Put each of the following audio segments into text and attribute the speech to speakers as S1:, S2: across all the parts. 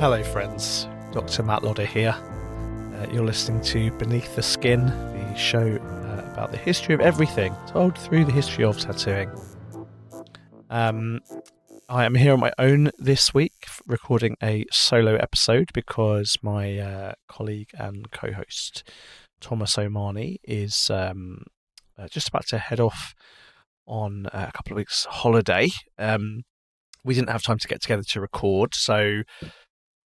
S1: Hello friends, Dr. Matt Lodder here. You're listening to Beneath the Skin, the show about the history of everything, told through the history of tattooing. I am here on my own this week, recording a solo episode because my colleague and co-host Thomas O'Mahony is just about to head off on a couple of weeks holiday. We didn't have time to get together to record, so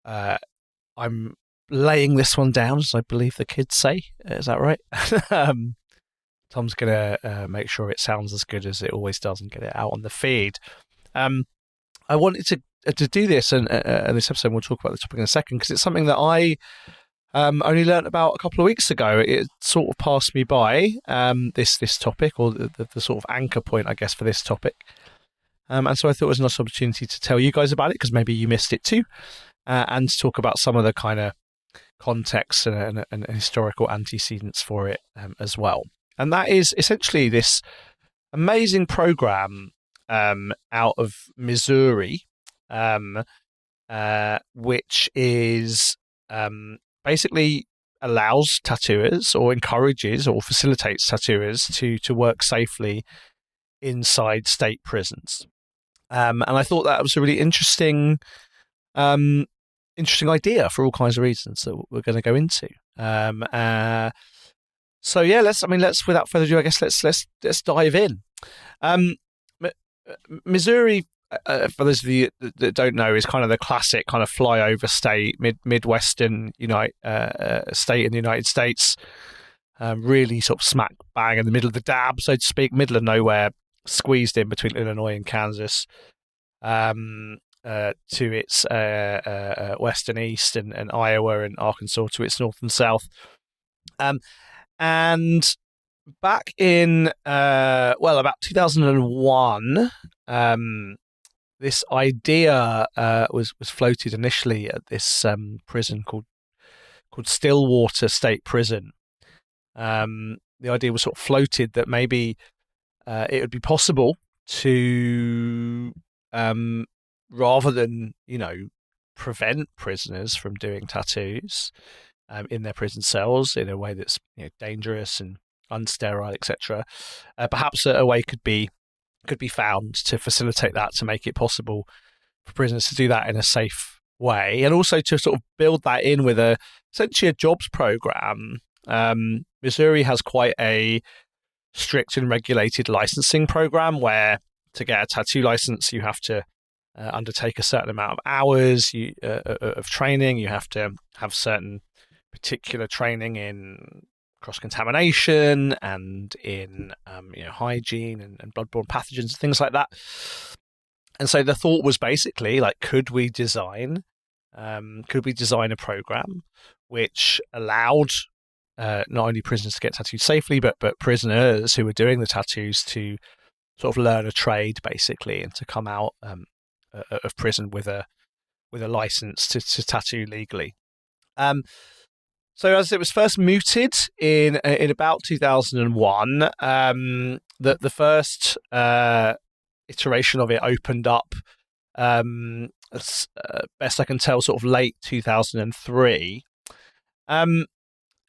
S1: I'm laying this one down, as I believe the kids say. Is that right? Tom's going to make sure it sounds as good as it always does and get it out on the feed. I wanted to do this, and this episode, we'll talk about the topic in a second, because it's something that I only learnt about a couple of weeks ago. It sort of passed me by, this topic, or the sort of anchor point, I guess, for this topic. And so I thought it was a nice opportunity to tell you guys about it, because maybe you missed it too, and to talk about some of the kind of context and historical antecedents for it as well. And that is essentially this amazing program out of Missouri, which is basically allows tattooers, or encourages or facilitates tattooers to work safely inside state prisons. And I thought that was a really interesting idea for all kinds of reasons that we're going to go into. So yeah, let's without further ado, I guess let's dive in. Missouri, for those of you that don't know, is kind of the classic kind of flyover state, midwestern state in the United States. Really sort of smack bang in the middle of the dab, so to speak, middle of nowhere, squeezed in between Illinois and Kansas, to its west and east, and Iowa and Arkansas to its north and south. And back in about 2001, this idea was floated initially at this prison called Stillwater State Prison. The idea was sort of floated that maybe it would be possible to, rather than prevent prisoners from doing tattoos in their prison cells in a way that's dangerous and unsterile, etc. Perhaps a way could be found to facilitate that, to make it possible for prisoners to do that in a safe way, and also to sort of build that in with essentially a jobs program. Missouri has quite a strict and regulated licensing program, where to get a tattoo license you have to undertake a certain amount of hours of training. You have to have certain particular training in cross-contamination and in hygiene and bloodborne pathogens and things like that. And so the thought was basically, like, could we design a program which allowed not only prisoners to get tattooed safely, but prisoners who were doing the tattoos to sort of learn a trade, basically, and to come out of prison with a license to tattoo legally. So as it was first mooted in about 2001, the first iteration of it opened up, as best I can tell, sort of late 2003.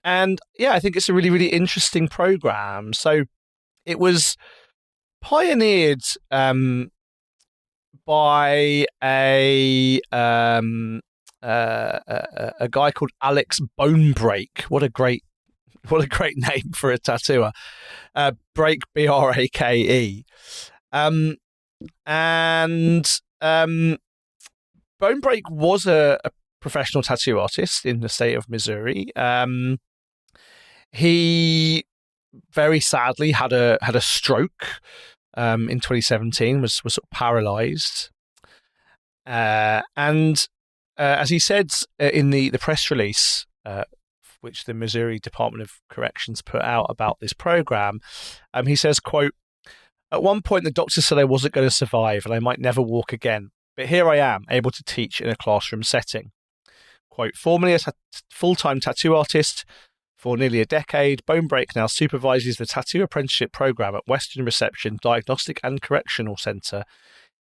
S1: And yeah, I think it's a really, really interesting program. So it was pioneered by a guy called Alex Bonebrake. What a great name for a tattooer. Brake, Brake. And Bonebrake was a professional tattoo artist in the state of Missouri. He very sadly had a stroke in 2017. Was sort of paralyzed, and as he said in the press release, which the Missouri Department of Corrections put out about this program, he says, quote, "At one point the doctor said I wasn't going to survive and I might never walk again, but here I am, able to teach in a classroom setting." Quote, "Formerly a full-time tattoo artist for nearly a decade, Bonebrake now supervises the tattoo apprenticeship program at Western Reception Diagnostic and Correctional Center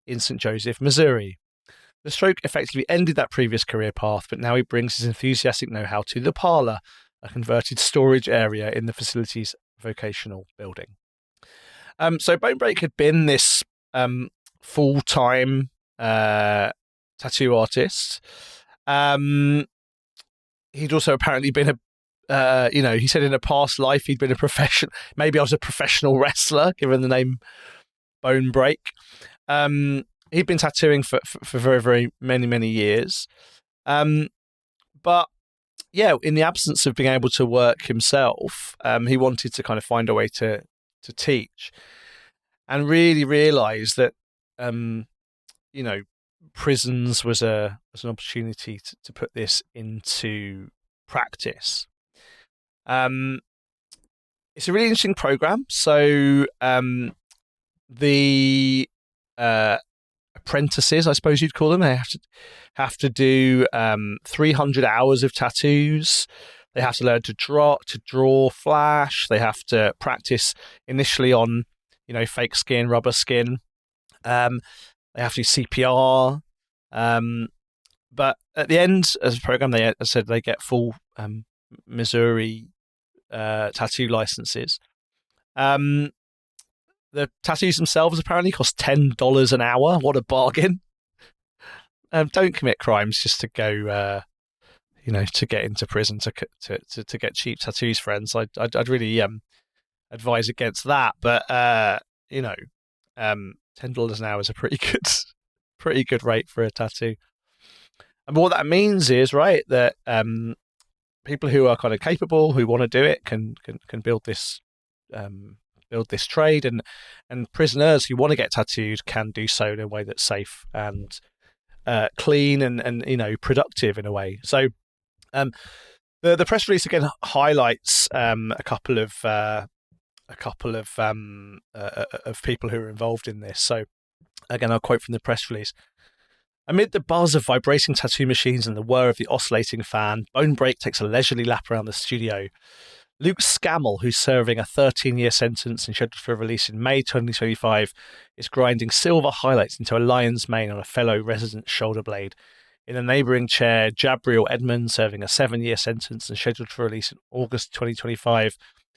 S1: in St. Joseph, Missouri. The stroke effectively ended that previous career path, but now he brings his enthusiastic know-how to the Parlour, a converted storage area in the facility's vocational building. So Bonebreak had been this full-time tattoo artist. He'd also apparently been he said in a past life he'd been a professional. Maybe I was a professional wrestler, given the name Bonebreak. He'd been tattooing for very, very many years. But yeah, in the absence of being able to work himself, he wanted to kind of find a way to teach, and really realised that prisons was an opportunity to put this into practice. It's a really interesting program. So the apprentices, I suppose you'd call them, they have to do 300 hours of tattoos. They have to learn to draw flash. They have to practice initially on fake skin, rubber skin. They have to do CPR. But at the end of the program, as I said, they get full Missouri tattoo licenses. The tattoos themselves apparently cost $10 an hour. What a bargain! Don't commit crimes just to go, to get into prison to get cheap tattoos, friends. I'd really advise against that. But $10 an hour is a pretty good rate for a tattoo. And what that means is, right, that people who are kind of capable, who want to do it, can build this trade, and prisoners who want to get tattooed can do so in a way that's safe and clean and productive in a way. So the press release again highlights a couple of people who are involved in this. So again, I'll quote from the press release. Amid the buzz of vibrating tattoo machines and the whir of the oscillating fan, Bonebreak takes a leisurely lap around the studio. Luke Scammell, who's serving a 13-year sentence and scheduled for release in May 2025, is grinding silver highlights into a lion's mane on a fellow resident's shoulder blade. In a neighbouring chair, Jabriel Edmond, serving a 7-year sentence and scheduled for release in August 2025,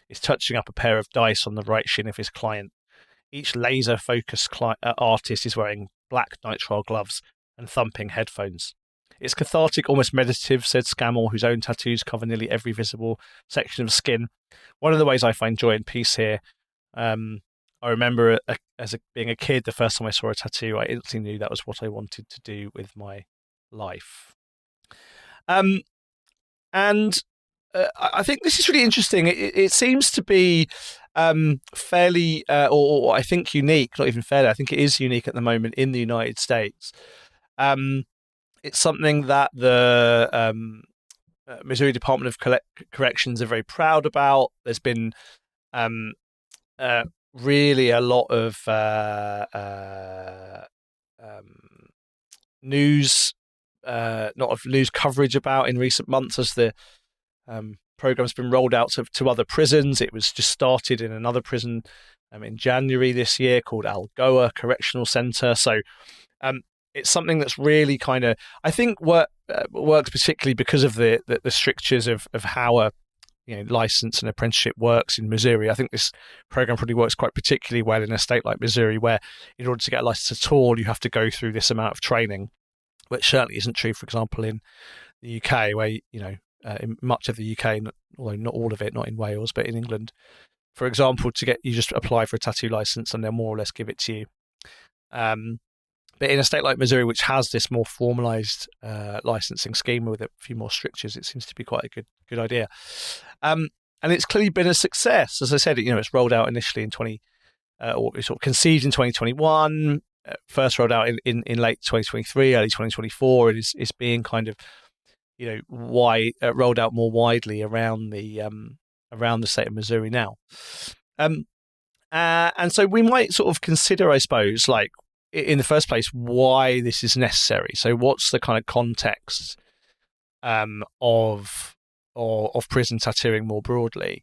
S1: is touching up a pair of dice on the right shin of his client. Each laser-focused artist is wearing black nitrile gloves and thumping headphones. It's cathartic, almost meditative, said Scammell, whose own tattoos cover nearly every visible section of skin. One of the ways I find joy and peace here, I remember being a kid, the first time I saw a tattoo, I instantly knew that was what I wanted to do with my life. And I think this is really interesting. It seems to be fairly, or I think unique, not even fairly, I think it is unique at the moment in the United States. It's something that the Missouri Department of Corrections are very proud about. There's been really a lot of news coverage about in recent months as the program's been rolled out to other prisons. It was just started in another prison in January this year called Algoa Correctional Center. So it's something that's really kind of, I think, works particularly because of the strictures of how a license and apprenticeship works in Missouri. I think this program probably works quite particularly well in a state like Missouri, where in order to get a license at all, you have to go through this amount of training, which certainly isn't true, for example, in the UK, where in much of the UK, although not all of it, not in Wales, but in England, for example, you just apply for a tattoo license and they'll more or less give it to you. But in a state like Missouri, which has this more formalized licensing scheme with a few more strictures, it seems to be quite a good idea. And it's clearly been a success. As I said, it's rolled out initially or sort of conceived in 2021, first rolled out in late 2023, early 2024. It is being kind of rolled out more widely around the state of Missouri now. And so we might sort of consider, I suppose, like, in the first place, why this is necessary. So what's the kind of context of prison tattooing more broadly?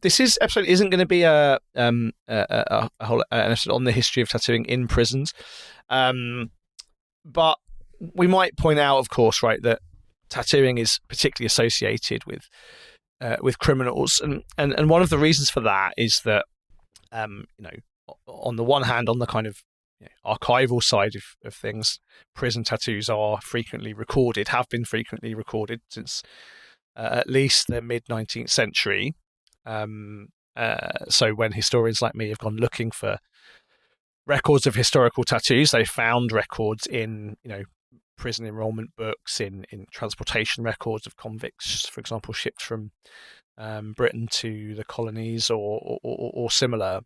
S1: This episode isn't going to be a whole episode on the history of tattooing in prisons, but we might point out, of course, right, that tattooing is particularly associated with criminals, and one of the reasons for that is that on the one hand, on the kind of archival side of things, prison tattoos are frequently recorded, have been frequently recorded since at least the mid 19th century. So when historians like me have gone looking for records of historical tattoos, they found records in prison enrollment books, in transportation records of convicts, for example, shipped from Britain to the colonies or similar.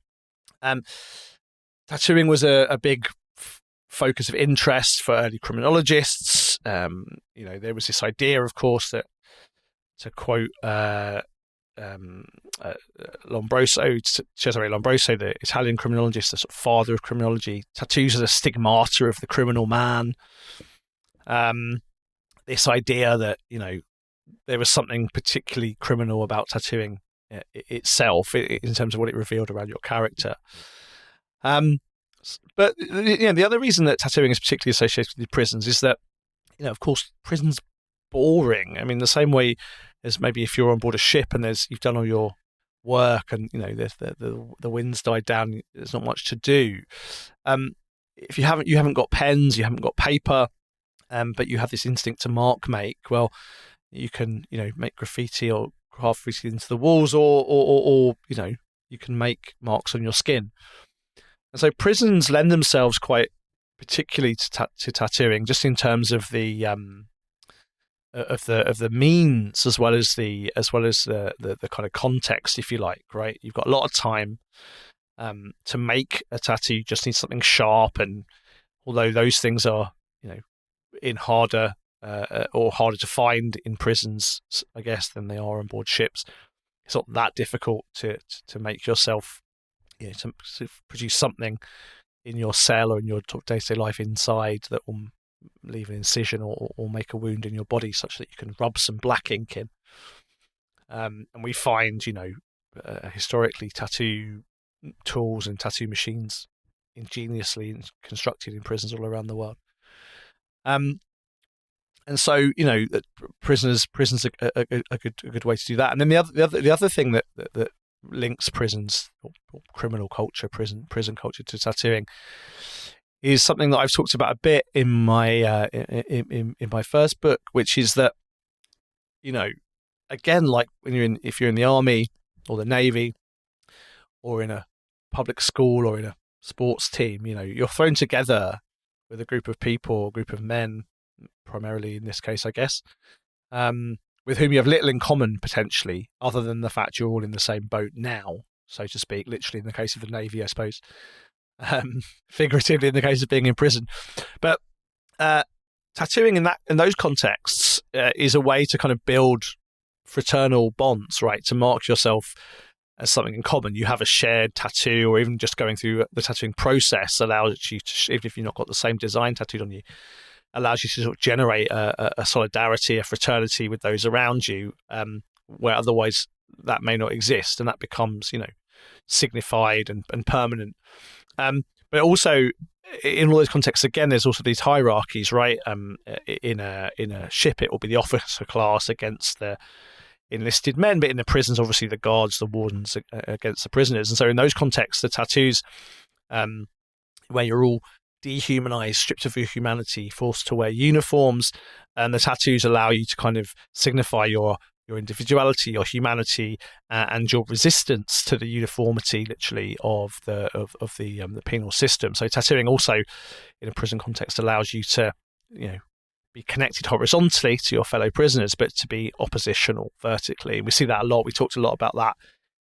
S1: Tattooing was a big focus of interest for early criminologists. There was this idea, of course, that, to quote Cesare Lombroso, the Italian criminologist, the sort of father of criminology, tattoos as a stigmata of the criminal man. This idea that there was something particularly criminal about tattooing itself in terms of what it revealed around your character. But the other reason that tattooing is particularly associated with prisons is that, of course, prison's boring. I mean, the same way as maybe if you're on board a ship and you've done all your work and the wind's died down, there's not much to do. If you haven't got pens, you haven't got paper, but you have this instinct to mark make. Well, you can make graffiti or carve graffiti into the walls, or you can make marks on your skin. And so prisons lend themselves quite particularly to tattooing, just in terms of the means as well as the kind of context, if you like. Right, you've got a lot of time to make a tattoo. You just need something sharp, and although those things are in harder to find in prisons, I guess, than they are on board ships, it's not that difficult to make yourself to produce something in your cell or in your day-to-day life inside that will leave an incision or make a wound in your body such that you can rub some black ink in. And we find, historically, tattoo tools and tattoo machines ingeniously constructed in prisons all around the world. And so, prisons are a good way to do that. And then the other thing that links prisons or criminal culture, prison culture to tattooing is something that I've talked about a bit in my in my first book, which is that again, like if you're in the army or the navy or in a public school or in a sports team, you're thrown together with a group of people, or a group of men, primarily in this case, I guess, with whom you have little in common potentially, other than the fact you're all in the same boat now, so to speak, literally in the case of the Navy, I suppose, figuratively in the case of being in prison. But tattooing in those contexts is a way to kind of build fraternal bonds, right? To mark yourself as something in common. You have a shared tattoo, or even just going through the tattooing process allows you to, even if you've not got the same design tattooed on you, allows you to sort of generate a solidarity, a fraternity with those around you, where otherwise that may not exist, and that becomes, signified and permanent. But also, in all those contexts, again, there's also these hierarchies, right? In a ship, it will be the officer class against the enlisted men, but in the prisons, obviously, the guards, the wardens against the prisoners. And so, in those contexts, the tattoos, where you're all dehumanized, stripped of your humanity, forced to wear uniforms, and the tattoos allow you to kind of signify your individuality, your humanity, and your resistance to the uniformity, literally, of the penal system. So tattooing also, in a prison context, allows you to be connected horizontally to your fellow prisoners, but to be oppositional vertically. We see that a lot. We talked a lot about that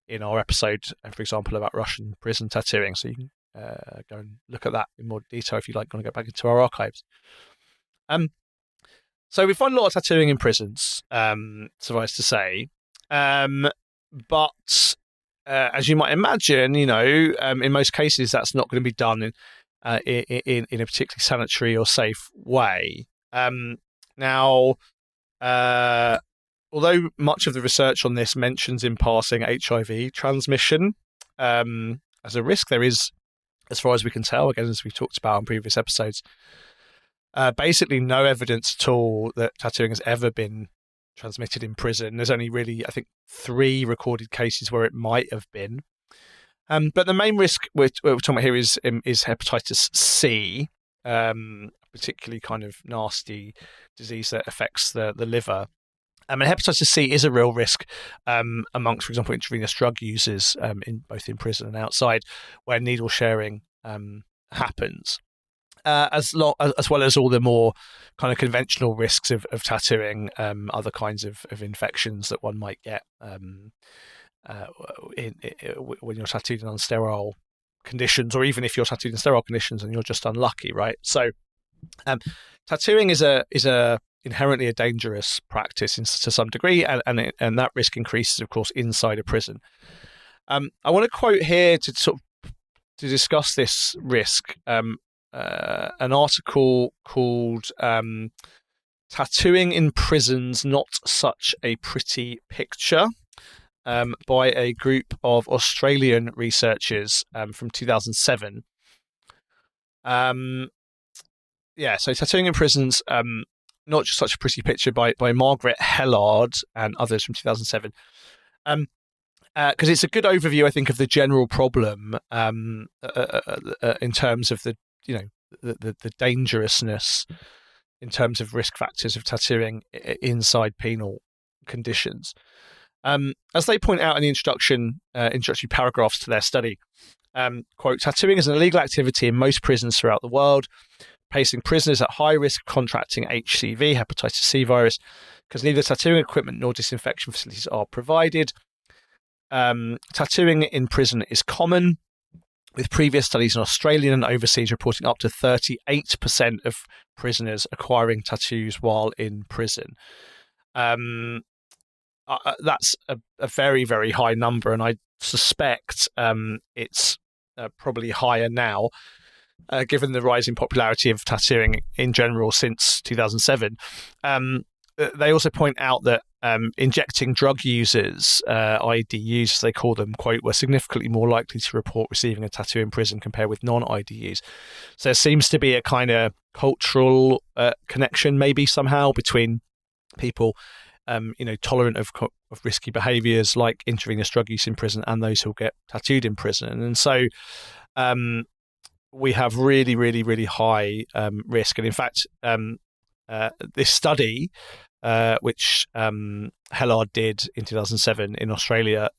S1: in our episode, for example, about Russian prison tattooing. So you can go and look at that in more detail if you like, want to go back into our archives. So we find a lot of tattooing in prisons, suffice to say. But as you might imagine, in most cases, that's not going to be done in a particularly sanitary or safe way. Now, although much of the research on this mentions in passing HIV transmission as a risk, there is, as far as we can tell, again, as we've talked about in previous episodes, Basically, no evidence at all that tattooing has ever been transmitted in prison. There's only really, I think, 3 recorded cases where it might have been. But the main risk we're talking about here is hepatitis C, particularly kind of nasty disease that affects the liver. And hepatitis C is a real risk amongst, for example, intravenous drug users both in prison and outside, where needle sharing happens. As well as all the more kind of conventional risks of tattooing, other kinds of infections that one might get when you're tattooed in unsterile conditions, or even if you're tattooed in sterile conditions and you're just unlucky, right? So, tattooing is a inherently a dangerous practice to some degree, and that risk increases, of course, inside a prison. I want to quote here to discuss this risk. An article called "Tattooing in Prisons: Not Such a Pretty Picture." By a group of Australian researchers from 2007. So tattooing in prisons, not just such a pretty picture, by Margaret Hellard and others from 2007. Because it's a good overview, I think, of the general problem in terms of the dangerousness in terms of risk factors of tattooing inside penal conditions. As they point out in the introductory paragraphs to their study, quote, tattooing is an illegal activity in most prisons throughout the world, placing prisoners at high risk of contracting HCV, hepatitis C virus, because neither tattooing equipment nor disinfection facilities are provided. Tattooing in prison is common, with previous studies in Australia and overseas reporting up to 38% of prisoners acquiring tattoos while in prison. That's a very, very high number, and I suspect it's probably higher now, given the rising popularity of tattooing in general since 2007. They also point out that injecting drug users, IDUs as they call them, quote, were significantly more likely to report receiving a tattoo in prison compared with non-IDUs. So there seems to be a kind of cultural connection maybe somehow between people tolerant of risky behaviours like intravenous drug use in prison and those who get tattooed in prison. And so we have really, really, really high risk. And in fact, this study, which Hellard did in 2007 in Australia,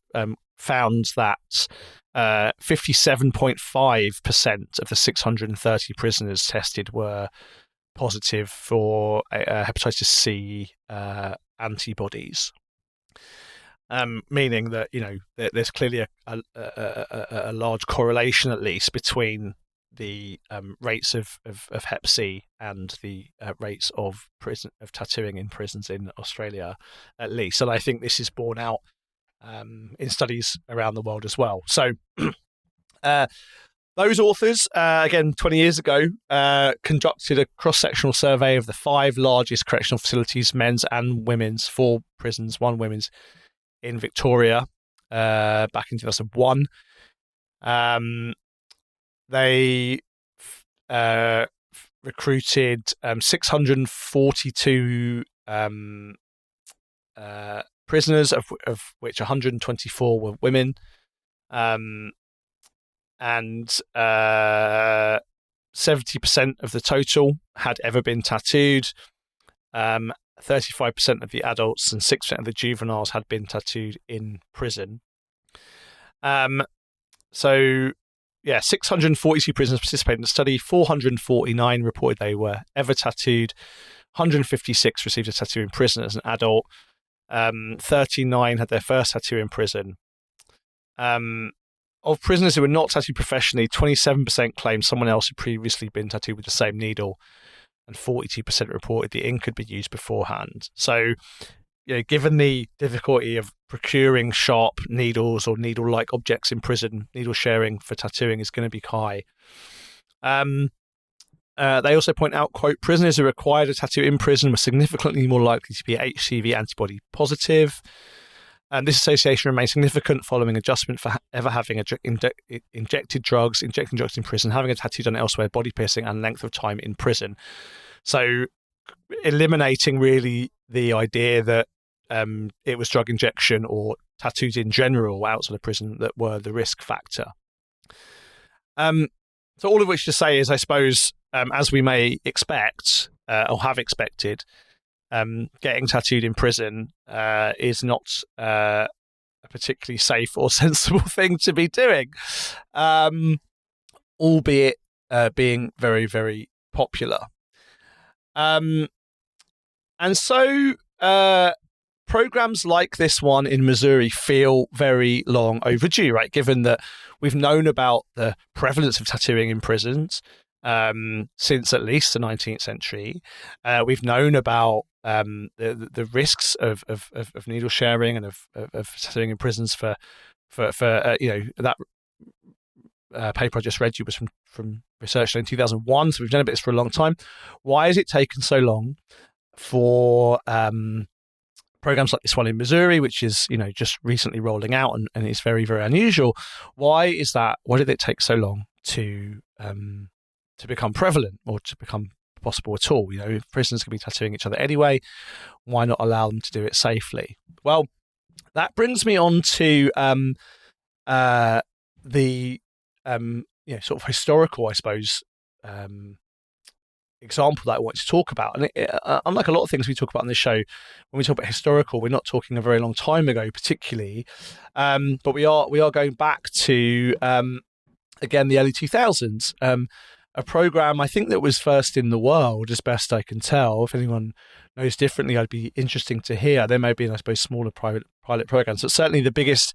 S1: found that 57.5% of the 630 prisoners tested were positive for hepatitis C antibodies, meaning that there's clearly a large correlation, at least, between the rates of Hep C and the rates of tattooing in prisons in Australia, at least. And I think this is borne out in studies around the world as well. So those authors, again, 20 years ago, conducted a cross-sectional survey of the 5 largest correctional facilities, men's and women's, 4 prisons, 1 women's, in Victoria back in 2001. They recruited 642 prisoners, of which 124 were women. And 70% of the total had ever been tattooed. 35% of the adults and 6% of the juveniles had been tattooed in prison. 642 prisoners participated in the study. 449 reported they were ever tattooed. 156 received a tattoo in prison as an adult. 39 had their first tattoo in prison. Of prisoners who were not tattooed professionally, 27% claimed someone else had previously been tattooed with the same needle, and 42% reported the ink could be used beforehand. So, given the difficulty of procuring sharp needles or needle-like objects in prison, needle sharing for tattooing is going to be high. They also point out, quote, prisoners who required a tattoo in prison were significantly more likely to be HCV antibody positive. And this association remains significant following adjustment for ever having injecting drugs in prison, having a tattoo done elsewhere, body piercing, and length of time in prison. So eliminating really the idea that it was drug injection or tattoos in general outside of prison that were the risk factor. So all of which to say is, I suppose, as we may expect or have expected, getting tattooed in prison is not a particularly safe or sensible thing to be doing, albeit being very, very popular. And so programs like this one in Missouri feel very long overdue, right? Given that we've known about the prevalence of tattooing in prisons since at least the 19th century. We've known about the risks of needle sharing and of tattooing in prisons for that paper I just read you was from research in 2001. So we've known about this for a long time. Why has it taken so long for programs like this one in Missouri, which is, just recently rolling out and is very, very unusual? Why is that? Why did it take so long to become prevalent or to become possible at all? If prisoners can be tattooing each other anyway, why not allow them to do it safely? Well, that brings me on to the sort of historical, I suppose, example that I want to talk about. And unlike a lot of things we talk about on this show, when we talk about historical, we're not talking a very long time ago particularly, but we are going back to again the early 2000s, a program I think that was first in the world, as best I can tell. If anyone knows differently, I'd be interesting to hear. There may be, I suppose, smaller pilot programs, but certainly the biggest,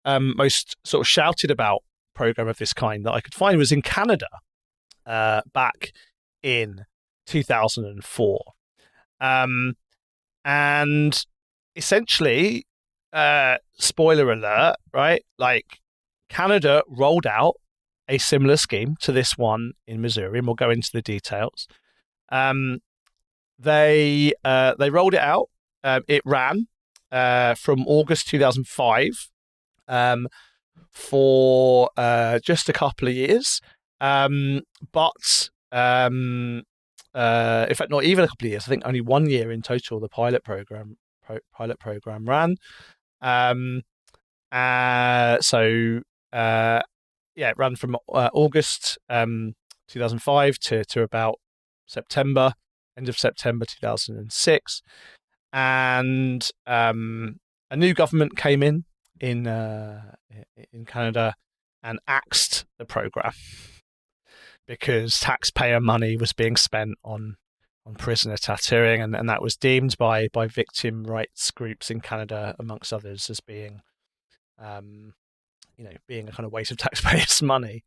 S1: most sort of shouted about program of this kind that I could find was in Canada back in 2004. And essentially, spoiler alert, right? Like, Canada rolled out a similar scheme to this one in Missouri, and we'll go into the details. They rolled it out. It ran from August 2005 for just a couple of years, but in fact, not even a couple of years. I think only 1 year in total. The pilot program ran. It ran from August 2005 to about end of September 2006, and a new government came in Canada and axed the program because taxpayer money was being spent on prisoner tattooing, and that was deemed by victim rights groups in Canada, amongst others, as being being a kind of waste of taxpayers' money.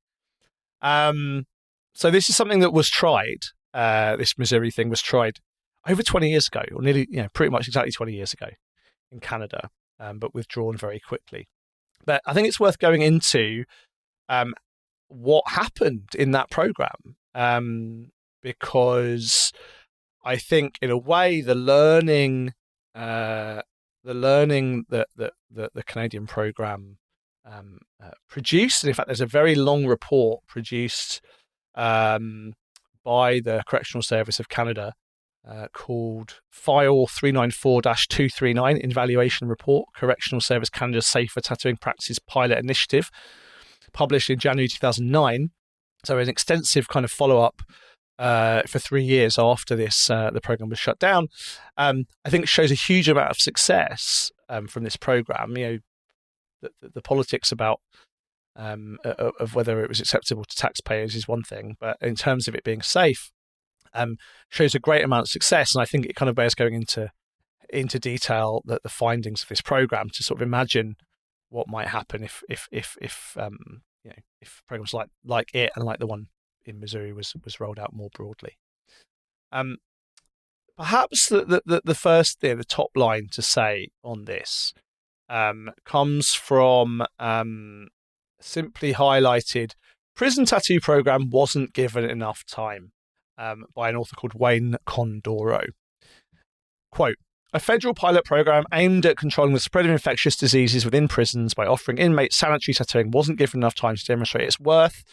S1: So this is something that was tried. This Missouri thing was tried over 20 years ago, or nearly, pretty much exactly 20 years ago in Canada, but withdrawn very quickly. But I think it's worth going into what happened in that program, because I think, in a way, the learning that the Canadian program produced, and in fact, there's a very long report produced by the Correctional Service of Canada called File 394-239, Evaluation Report, Correctional Service Canada's Safer Tattooing Practices Pilot Initiative, published in January 2009. So an extensive kind of follow-up for 3 years after this, the program was shut down. I think it shows a huge amount of success from this program. The politics about of whether it was acceptable to taxpayers is one thing, but in terms of it being safe, shows a great amount of success. And I think it kind of bears going into detail that the findings of this program to sort of imagine what might happen if programs like it and like the one in Missouri was rolled out more broadly. Perhaps the first thing, the top line to say on this comes from simply highlighted prison tattoo program wasn't given enough time, by an author called Wayne Condoro. Quote, a federal pilot program aimed at controlling the spread of infectious diseases within prisons by offering inmates sanitary tattooing wasn't given enough time to demonstrate its worth,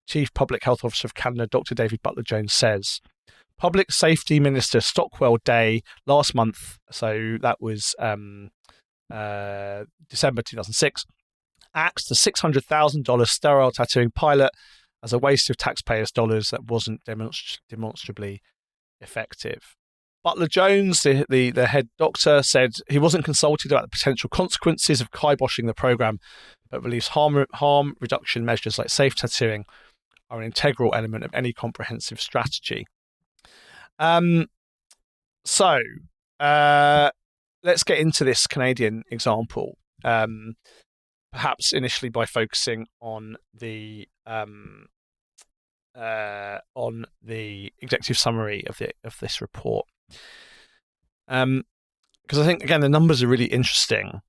S1: Chief Public Health Officer of Canada, Dr. David Butler Jones, says. Public Safety Minister Stockwell Day last month, so that was December 2006, axed the $600,000 sterile tattooing pilot as a waste of taxpayers' dollars that wasn't demonstrably effective. Butler Jones, the head doctor, said he wasn't consulted about the potential consequences of kiboshing the program, but believes harm reduction measures like safe tattooing are an integral element of any comprehensive strategy. So let's get into this Canadian example, perhaps initially by focusing on the executive summary of this report, because I think, again, the numbers are really interesting.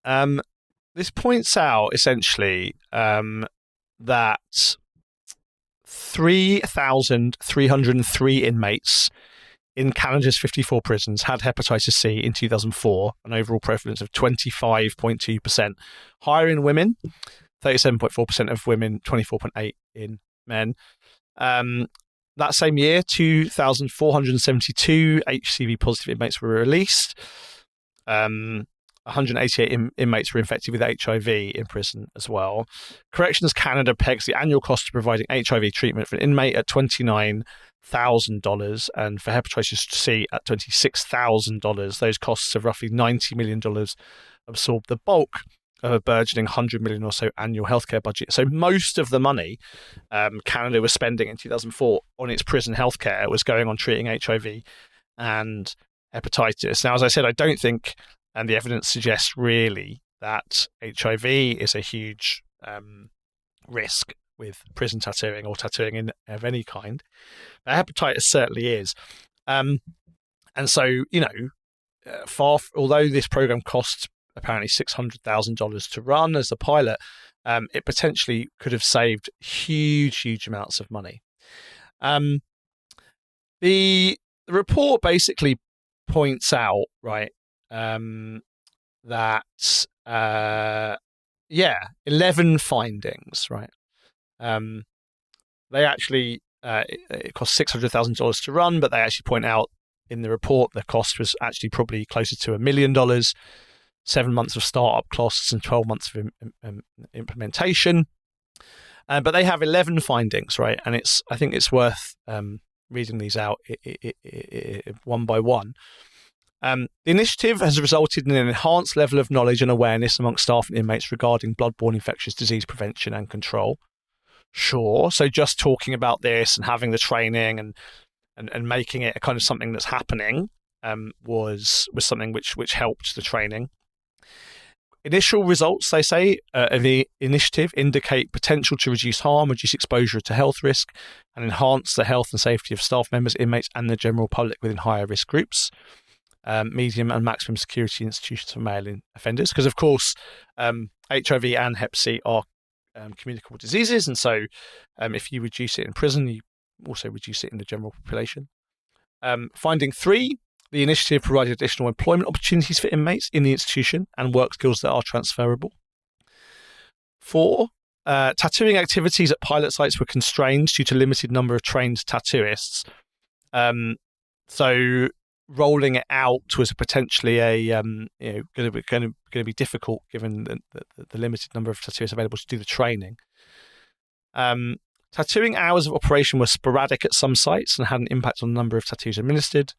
S1: This points out essentially that 3,303 inmates in Canada's 54 prisons had hepatitis C in 2004, an overall prevalence of 25.2%. Higher in women, 37.4% of women, 24.8% in men. That same year, 2,472 HCV positive inmates were released. 188 inmates were infected with HIV in prison as well. Corrections Canada pegs the annual cost of providing HIV treatment for an inmate at $29,000 and for hepatitis C at $26,000. Those costs of roughly $90 million absorb the bulk of a burgeoning $100 million or so annual healthcare budget. So most of the money Canada was spending in 2004 on its prison healthcare was going on treating HIV and hepatitis. Now, as I said, I don't think, and the evidence suggests really, that HIV is a huge risk with prison tattooing or tattooing of any kind. But hepatitis certainly is. And so, although this program costs apparently $600,000 to run as a pilot, it potentially could have saved huge amounts of money. The report basically points out, right, that 11 findings, right? They actually it cost $600,000 to run, but they actually point out in the report the cost was actually probably closer to $1 million. 7 months of startup costs and 12 months of implementation. But they have 11 findings, right? And I think it's worth reading these out one by one. The initiative has resulted in an enhanced level of knowledge and awareness amongst staff and inmates regarding bloodborne infectious disease prevention and control. Sure. So just talking about this and having the training and making it a kind of something that's happening was something which helped the training. Initial results, they say, of the initiative indicate potential to reduce harm, reduce exposure to health risk, and enhance the health and safety of staff members, inmates, and the general public within higher risk groups, medium and maximum security institutions for male offenders. Because, of course, HIV and Hep C are communicable diseases, and so if you reduce it in prison, you also reduce it in the general population. Finding 3. The initiative provided additional employment opportunities for inmates in the institution and work skills that are transferable. 4. Tattooing activities at pilot sites were constrained due to limited number of trained tattooists. So rolling it out was potentially going to be difficult given the limited number of tattooists available to do the training. Tattooing hours of operation were sporadic at some sites and had an impact on the number of tattoos administered.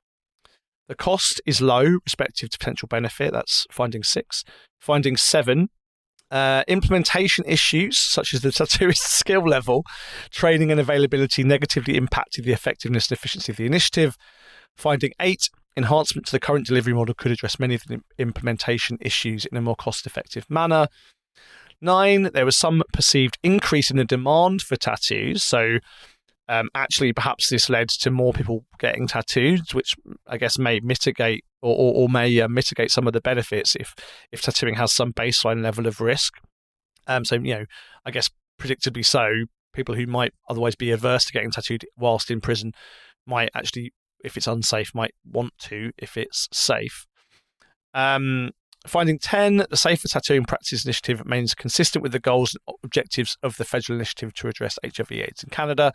S1: The cost is low, respective to potential benefit. That's finding 6. Finding 7, implementation issues, such as the tattooist skill level, training and availability negatively impacted the effectiveness and efficiency of the initiative. Finding 8, enhancement to the current delivery model could address many of the implementation issues in a more cost-effective manner. 9, there was some perceived increase in the demand for tattoos. So actually, perhaps this led to more people getting tattooed, which I guess may mitigate or may mitigate some of the benefits if tattooing has some baseline level of risk. So, I guess predictably so, people who might otherwise be averse to getting tattooed whilst in prison might actually, if it's unsafe, might want to if it's safe. Finding 10, the Safer Tattooing Practices Initiative remains consistent with the goals and objectives of the federal initiative to address HIV/AIDS in Canada.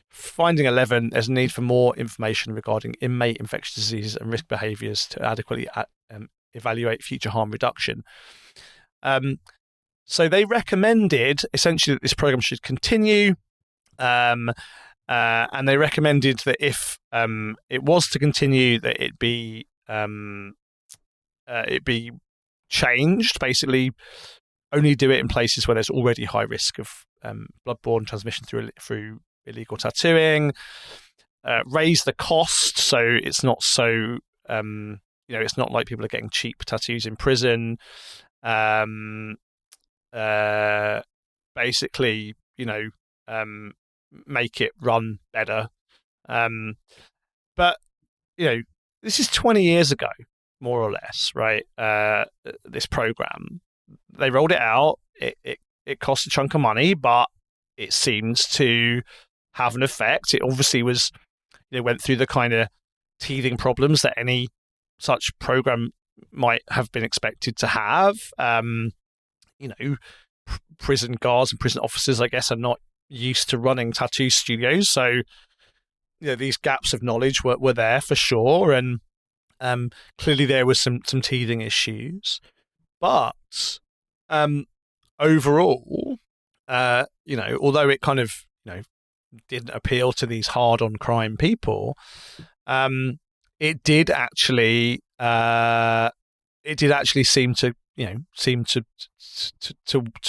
S1: Finding 11, there's a need for more information regarding inmate infectious diseases and risk behaviours to adequately evaluate future harm reduction. So they recommended essentially that this program should continue, and they recommended that if it was to continue, that it be changed. Basically, only do it in places where there's already high risk of bloodborne transmission through illegal tattooing. Raise the cost so it's not so it's not like people are getting cheap tattoos in prison. Basically, make it run better. But this is 20 years ago, more or less, right? This program, they rolled it out. It cost a chunk of money, but it seems to have an effect. It obviously went through the kind of teething problems that any such program might have been expected to have. Prison guards and prison officers, I guess, are not used to running tattoo studios, so these gaps of knowledge were there for sure, and clearly there was some teething issues. But overall, although it kind of didn't appeal to these hard on crime people, it did actually seem to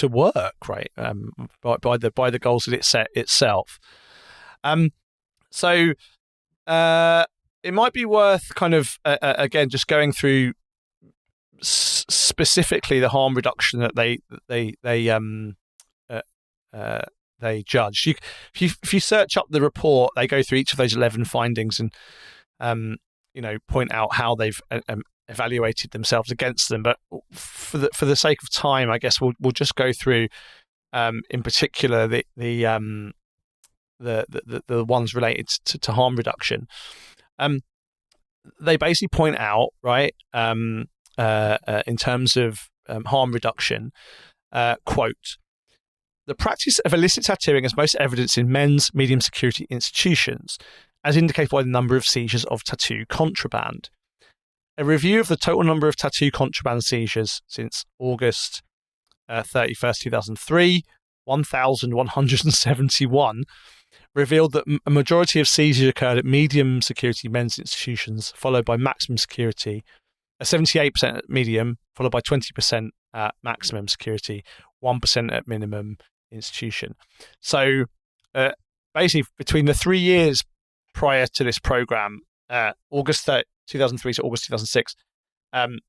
S1: work, right? By the goals that it set itself. So it might be worth kind of again just going through specifically the harm reduction that they judged. If you search up the report, they go through each of those 11 findings and point out how they've evaluated themselves against them. But for the sake of time, I guess we'll just go through in particular the ones related to harm reduction. They basically point out, right, in terms of harm reduction, quote, "The practice of illicit tattooing is most evident in men's medium security institutions, as indicated by the number of seizures of tattoo contraband. A review of the total number of tattoo contraband seizures since August 31st, 2003, 1,171, revealed that a majority of seizures occurred at medium security men's institutions, followed by maximum security, 78% at medium, followed by 20% at maximum security, 1% at minimum institution." So basically, between the 3 years prior to this program, August 2003 to August 2006,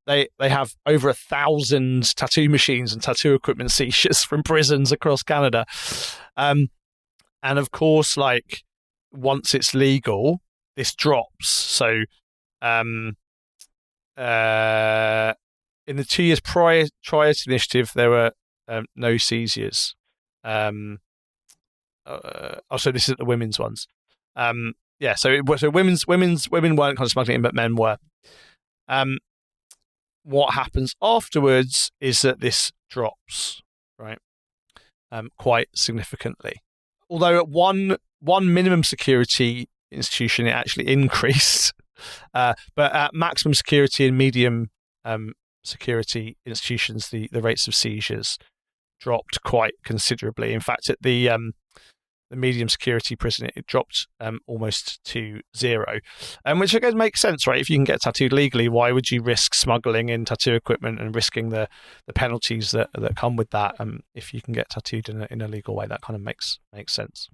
S1: they have over 1,000 tattoo machines and tattoo equipment seizures from prisons across Canada. And of course, once it's legal, this drops. So in the 2 years prior to the initiative, there were no seizures. So this is the women's ones. So women weren't kind of smuggling in, but men were. What happens afterwards is that this drops, right, quite significantly. Although at one minimum security institution, it actually increased, but at maximum security and medium security institutions, the rates of seizures dropped quite considerably. In fact, at the medium security prison, it dropped almost to zero, which again makes sense, right? If you can get tattooed legally, why would you risk smuggling in tattoo equipment and risking the penalties that come with that? If you can get tattooed in a legal way, that kind of makes sense.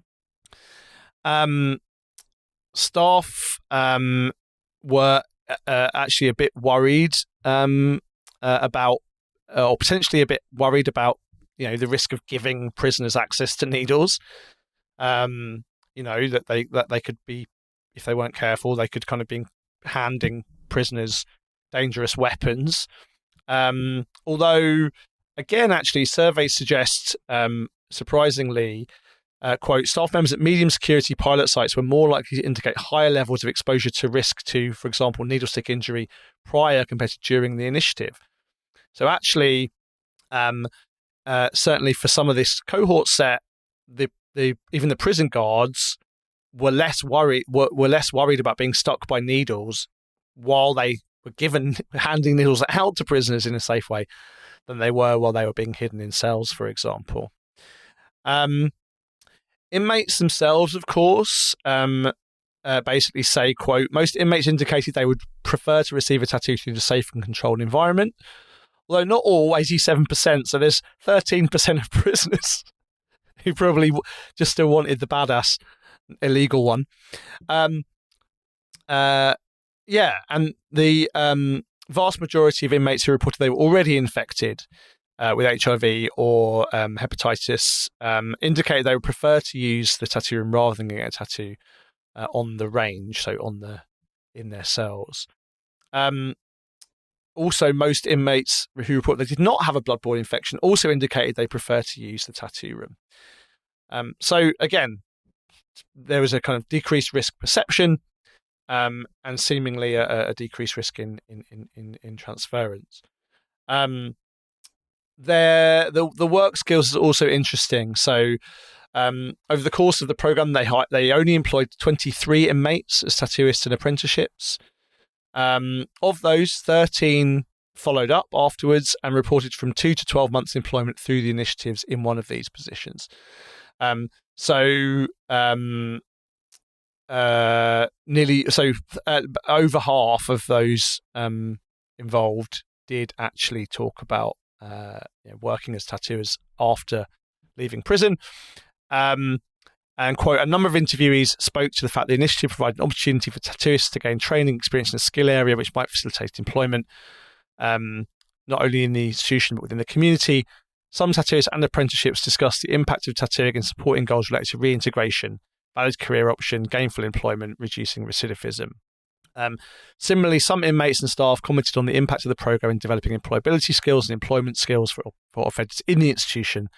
S1: Staff were actually a bit worried about, or potentially a bit worried about, the risk of giving prisoners access to needles. That they could be, if they weren't careful, they could kind of be handing prisoners dangerous weapons. Although, again, actually, surveys suggest, surprisingly, quote, "Staff members at medium security pilot sites were more likely to indicate higher levels of exposure to risk to, for example, needle stick injury prior compared to during the initiative." So actually, certainly for some of this cohort set, even the prison guards were less worried about being stuck by needles while they were handing needles out to prisoners in a safe way than they were while they were being hidden in cells, for example. Inmates themselves, of course, basically say, quote, most inmates indicated they would prefer to receive a tattoo through the safe and controlled environment, although not all, 87%, so there's 13% of prisoners who probably just still wanted the badass illegal one. And the vast majority of inmates who reported they were already infected with HIV or hepatitis indicated they would prefer to use the tattoo room rather than getting a tattoo on the range, so in their cells. Also, most inmates who reported they did not have a bloodborne infection also indicated they prefer to use the tattoo room. So again, there was a kind of decreased risk perception and seemingly a decreased risk in transference. The work skills is also interesting. So over the course of the program, they only employed 23 inmates as tattooists and apprenticeships. Of those, 13 followed up afterwards and reported from 2 to 12 months employment through the initiatives in one of these positions. Over half of those involved did actually talk about working as tattooers after leaving prison. And, quote, a number of interviewees spoke to the fact the initiative provided an opportunity for tattooists to gain training experience in a skill area which might facilitate employment, not only in the institution but within the community. Some tattooists and apprenticeships discussed the impact of tattooing in supporting goals related to reintegration, valid career option, gainful employment, reducing recidivism. Similarly, some inmates and staff commented on the impact of the program in developing employability skills and employment skills for offenders in the institution.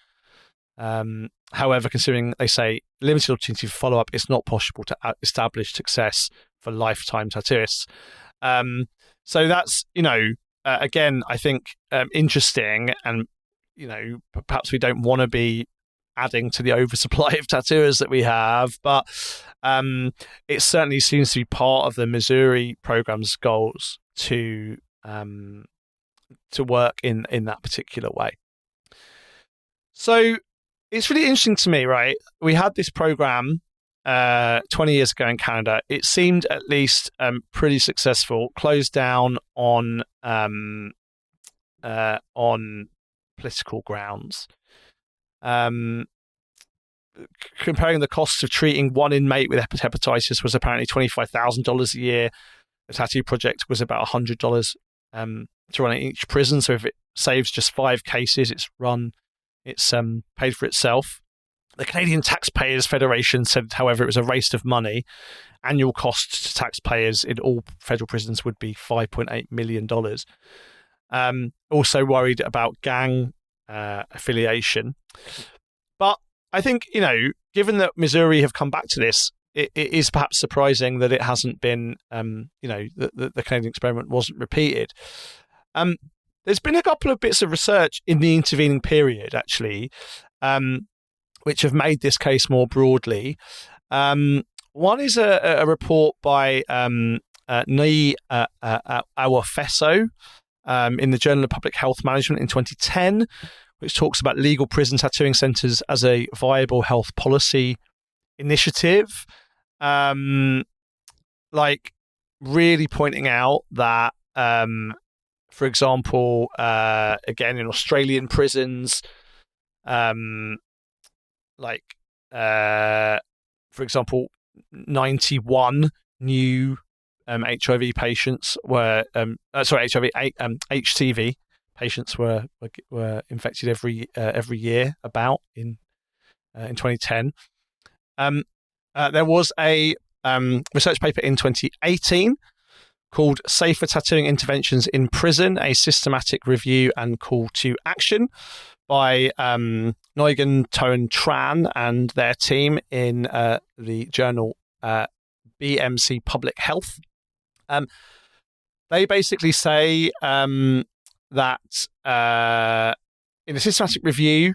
S1: However, considering, they say, limited opportunity for follow-up, it's not possible to establish success for lifetime tattooists. So that's, again, I think interesting, and, perhaps we don't want to be adding to the oversupply of tattooers that we have, but it certainly seems to be part of the Missouri program's goals to work in that particular way. So it's really interesting to me, right? We had this program 20 years ago in Canada. It seemed at least pretty successful, closed down on political grounds. Comparing the costs of treating one inmate with hepatitis was apparently $25,000 a year. The tattoo project was about $100 to run in each prison. So if it saves just 5 cases, it's paid for itself. The Canadian Taxpayers Federation said, however, it was a waste of money. Annual costs to taxpayers in all federal prisons would be $5.8 million. Also worried about gang affiliation. But I think, given that Missouri have come back to this, it is perhaps surprising that it hasn't been, the Canadian experiment wasn't repeated. There's been a couple of bits of research in the intervening period, actually, which have made this case more broadly. One is a report by Nyi Awofeso in the Journal of Public Health Management in 2010, which talks about legal prison tattooing centres as a viable health policy initiative. Really pointing out that, for example, again, in Australian prisons, for example, 91 new HIV patients were, HCV patients were infected every year in 2010. There was a research paper in 2018 called Safer Tattooing Interventions in Prison, a Systematic Review and Call to Action by Nguyen Toan Tran and their team in the journal BMC Public Health. They basically say that in a systematic review,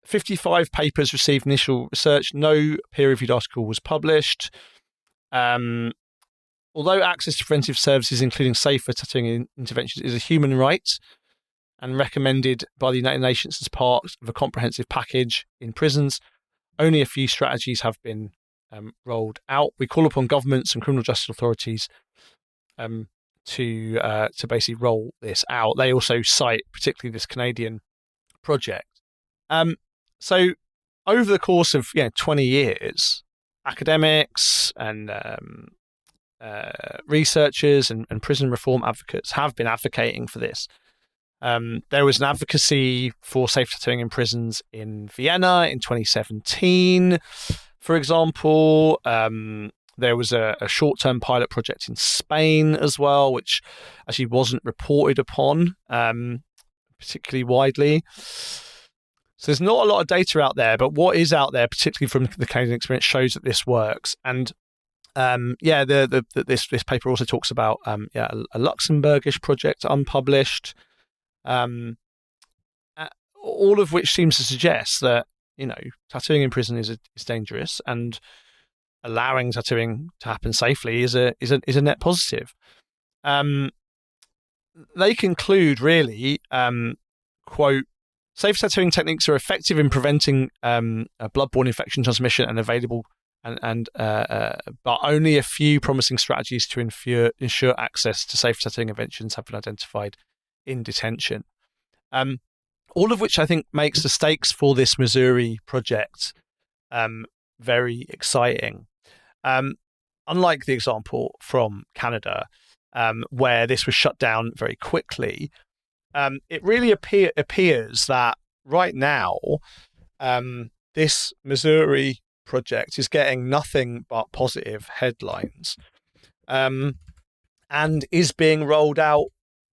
S1: 55 papers received initial research. No peer-reviewed article was published. Although access to preventive services, including safer tattooing interventions, is a human right and recommended by the United Nations as part of a comprehensive package in prisons, only a few strategies have been rolled out. We call upon governments and criminal justice authorities to basically roll this out. They also cite particularly this Canadian project. So over the course of 20 years, academics and researchers and prison reform advocates have been advocating for this. There was an advocacy for safe tattooing in prisons in Vienna in 2017, for example. There was a short-term pilot project in Spain as well, which actually wasn't reported upon particularly widely. So there's not a lot of data out there, but what is out there, particularly from the Canadian experience, shows that this works. And this paper also talks about a Luxembourgish project, unpublished, all of which seems to suggest that tattooing in prison is dangerous, and allowing tattooing to happen safely is a net positive. They conclude really, quote, safe tattooing techniques are effective in preventing bloodborne infection transmission and available, but only a few promising strategies to ensure access to safe tattooing interventions have been identified in detention. All of which I think makes the stakes for this Missouri project very exciting. Unlike the example from Canada, where this was shut down very quickly, it really appears that right now this Missouri project is getting nothing but positive headlines, and is being rolled out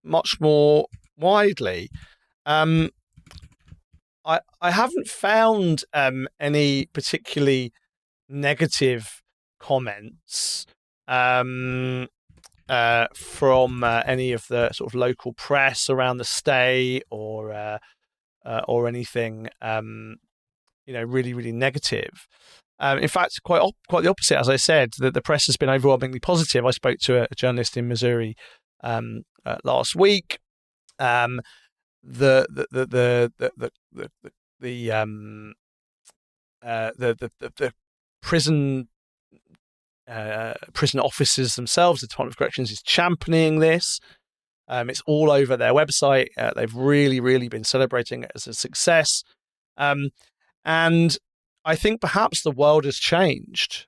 S1: much more widely. I haven't found any particularly negative comments from any of the sort of local press around the state or anything really, really negative. In fact, quite the opposite. As I said, the press has been overwhelmingly positive. I spoke to a journalist in Missouri last week. The prison officers themselves, the Department of Corrections, is championing this. It's all over their website. They've really, really been celebrating it as a success. And I think perhaps the world has changed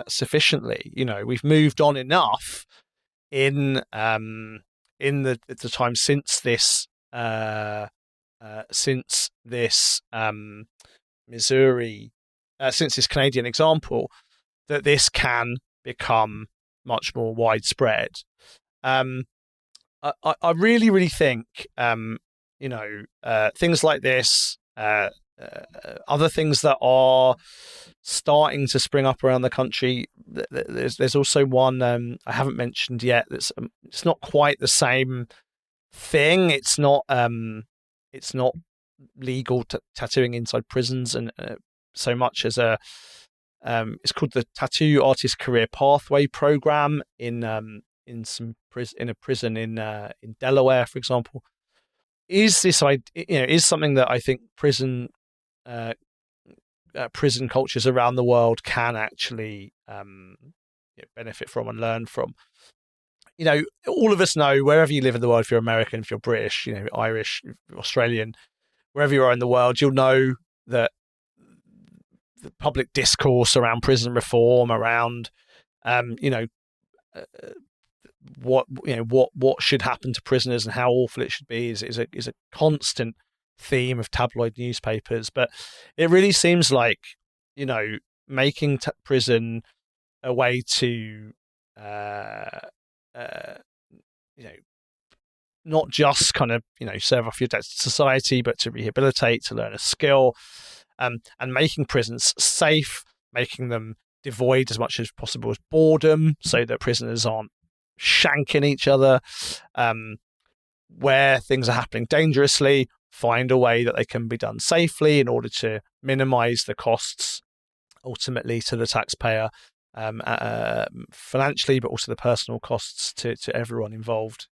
S1: sufficiently. We've moved on enough in the time since this Missouri, since this Canadian example, that this can become much more widespread. I really, really think, things like this, other things that are starting to spring up around the country. There's also one I haven't mentioned yet. It's not quite the same thing. It's not legal tattooing inside prisons, and so much as it's called the Tattoo Artist Career Pathway Program in a prison in Delaware, for example. Is something that I think prison cultures around the world can actually benefit from and learn from. All of us know, wherever you live in the world, if you're American, if you're British, Irish, Australian, wherever you are in the world, you'll know that the public discourse around prison reform, around what should happen to prisoners and how awful it should be is a constant theme of tabloid newspapers. But it really seems like making prison a way to not just kind of serve off your debt to society, but to rehabilitate, to learn a skill, and making prisons safe, making them devoid as much as possible of boredom, so that prisoners aren't shanking each other, where things are happening dangerously, find a way that they can be done safely in order to minimize the costs ultimately to the taxpayer, financially, but also the personal costs to everyone involved,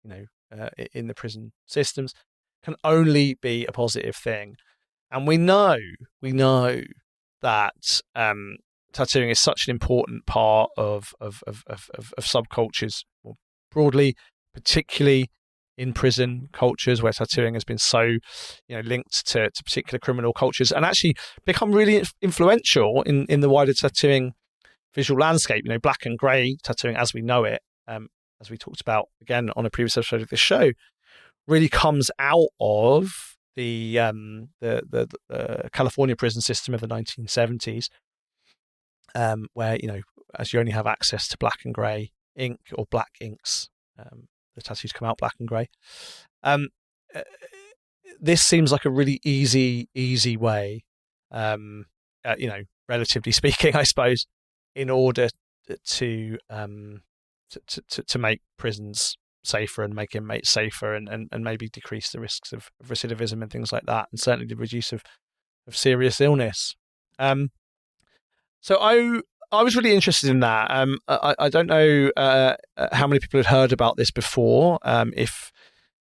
S1: in the prison systems, can only be a positive thing. And we know that tattooing is such an important part of subcultures more broadly, particularly in prison cultures where tattooing has been so, linked to particular criminal cultures, and actually become really influential in the wider tattooing visual landscape. Black and grey tattooing as we know it, as we talked about again on a previous episode of this show, really comes out of the California prison system of the 1970s, where as you only have access to black and grey ink or black inks, the tattoos come out black and grey. This seems like a really easy way, relatively speaking, I suppose, in order to make prisons safer and make inmates safer, and maybe decrease the risks of recidivism and things like that, and certainly the reduce of serious illness. So I was really interested in that. I don't know how many people had heard about this before. If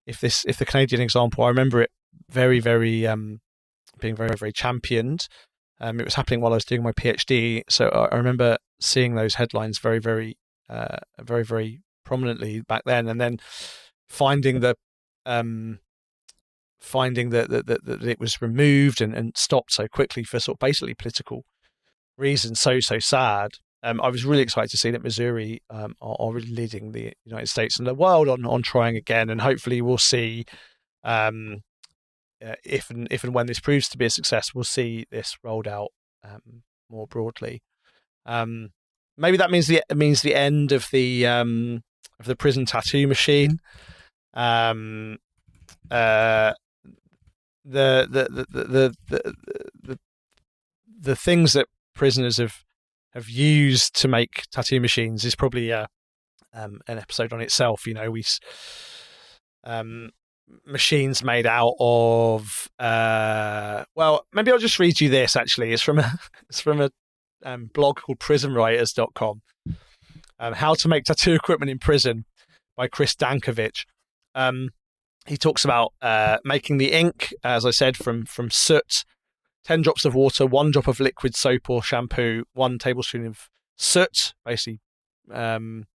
S1: the Canadian example, I remember it very, very being very, very championed. It was happening while I was doing my PhD, so I remember seeing those headlines very, very, very, very prominently back then, and then finding that it was removed and stopped so quickly for sort of basically political reasons. So sad. I was really excited to see that Missouri are really leading the United States and the world on trying again, and hopefully we'll see, if and when this proves to be a success, we'll see this rolled out more broadly. Maybe that means the end of the prison tattoo machine. The things that prisoners have used to make tattoo machines is probably an episode on itself. Machines made out of maybe I'll just read you this. Actually, it's from a blog called prisonwriters.com. How to make tattoo equipment in prison by Chris Dankovich. He talks about making the ink, as I said, from soot, 10 drops of water, 1 drop of liquid soap or shampoo, 1 tablespoon of soot, basically burnt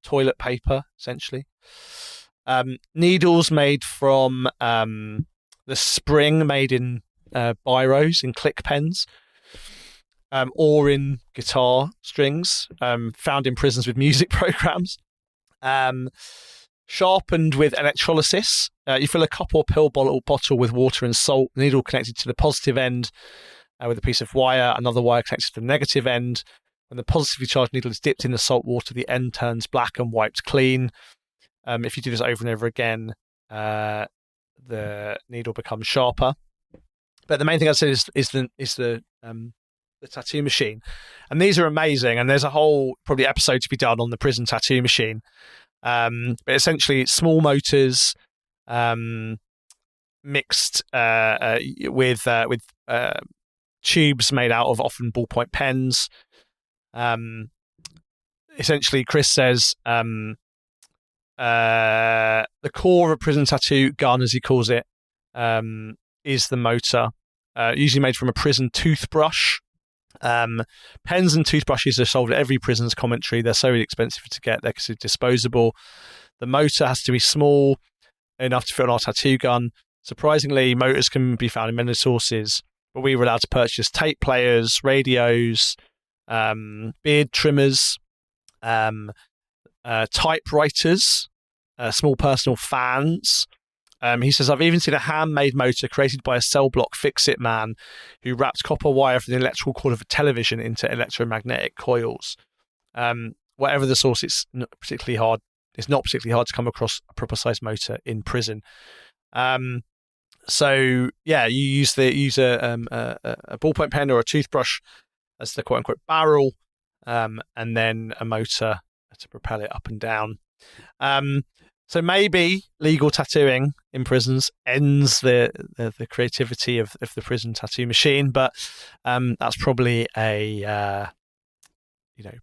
S1: toilet paper, essentially. Needles made from the spring made in biros, in click pens, or in guitar strings, found in prisons with music programs. Sharpened with electrolysis. You fill a cup or pill bottle with water and salt, needle connected to the positive end with a piece of wire, another wire connected to the negative end. When the positively charged needle is dipped in the salt water, the end turns black and wiped clean. If you do this over and over again, the needle becomes sharper. But the main thing I said is the tattoo machine, and these are amazing. And there's a whole probably episode to be done on the prison tattoo machine. But essentially, small motors mixed with tubes made out of often ballpoint pens. Essentially, Chris says the core of a prison tattoo gun, as he calls it, is the motor, usually made from a prison toothbrush. Pens and toothbrushes are sold at every prison's commentary. They're so expensive to get, they're considered disposable. The motor has to be small enough to fit on our tattoo gun. Surprisingly, motors can be found in many sources, but we were allowed to purchase tape players, radios, beard trimmers, typewriters, small personal fans. He says, I've even seen a handmade motor created by a cell block fix-it man who wrapped copper wire from the electrical cord of a television into electromagnetic coils. Whatever the source, it's not particularly hard to come across a proper size motor in prison. So yeah, you use a ballpoint pen or a toothbrush as the quote-unquote barrel, and then a motor to propel it up and down. So maybe legal tattooing in prisons ends the creativity of the prison tattoo machine, but that's probably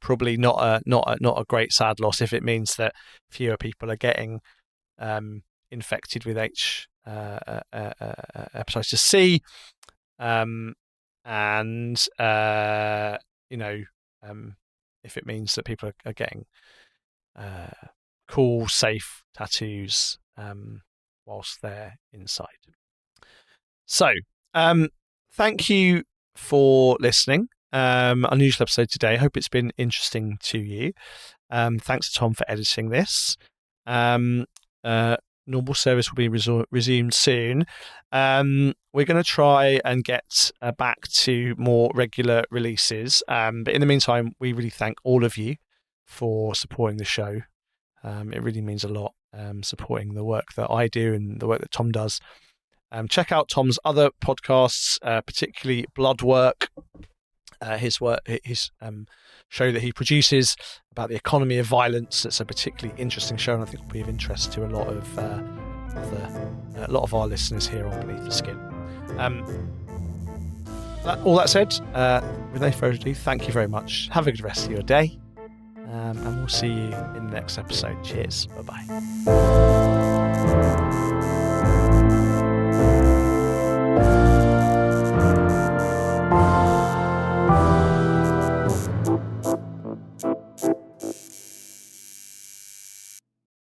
S1: probably not a great sad loss if it means that fewer people are getting infected with hepatitis C, if it means that people are getting cool, safe tattoos whilst they're inside. So, thank you for listening. Unusual episode today. I hope it's been interesting to you. Thanks to Tom for editing this. Normal service will be resumed soon. We're going to try and get back to more regular releases. But in the meantime, we really thank all of you for supporting the show. It really means a lot, supporting the work that I do and the work that Tom does. Check out Tom's other podcasts, particularly Bloodwork, his show that he produces about the economy of violence. It's a particularly interesting show, and I think will be of interest to a lot of our listeners here on Beneath the Skin. All that said, with no further ado, thank you very much. Have a good rest of your day, and we'll see you in the next episode. Cheers. Bye-bye.